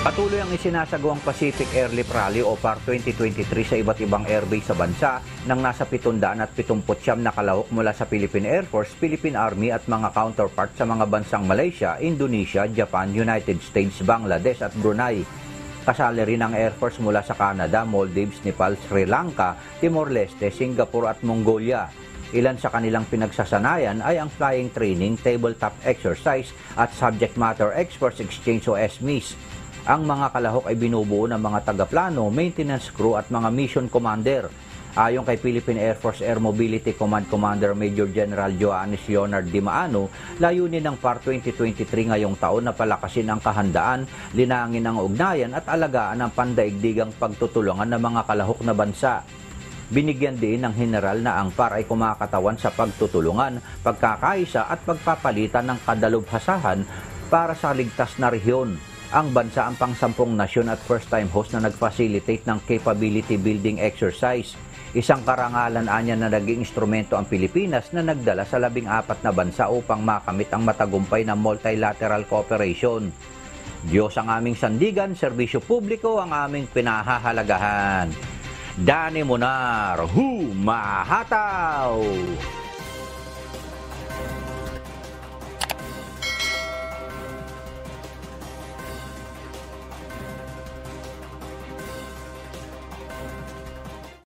Patuloy ang isinasagawang Pacific Airlift Rally o PAR 2023 sa iba't ibang airbase sa bansa ng nasa 779 na kalahok mula sa Philippine Air Force, Philippine Army at mga counterpart sa mga bansang Malaysia, Indonesia, Japan, United States, Bangladesh at Brunei. Kasali rin ang Air Force mula sa Canada, Maldives, Nepal, Sri Lanka, Timor-Leste, Singapore at Mongolia. Ilan sa kanilang pinagsasanayan ay ang flying training, tabletop exercise at subject matter experts exchange o SMEs. Ang mga kalahok ay binubuo ng mga tagaplano, maintenance crew at mga mission commander. Ayon kay Philippine Air Force Air Mobility Command Commander Major General Johannes Leonard Di Maano, layunin ng PAR 2023 ngayong taon na palakasin ang kahandaan, linangin ang ugnayan at alagaan ang pandaigdigang pagtutulungan ng mga kalahok na bansa. Binigyan din ng general na ang PAR ay kumakatawan sa pagtutulungan, pagkakaisa at pagpapalitan ng kadalubhasahan para sa ligtas na rehiyon. Ang bansa ang pang-10 nasyon at first-time host na nag-facilitate ng capability building exercise. Isang karangalan anya na naging instrumento ang Pilipinas na nagdala sa 14 na bansa upang makamit ang matagumpay na multilateral cooperation. Diyos ang aming sandigan, serbisyo publiko ang aming pinahahalagahan. Dani Monar, humahataw!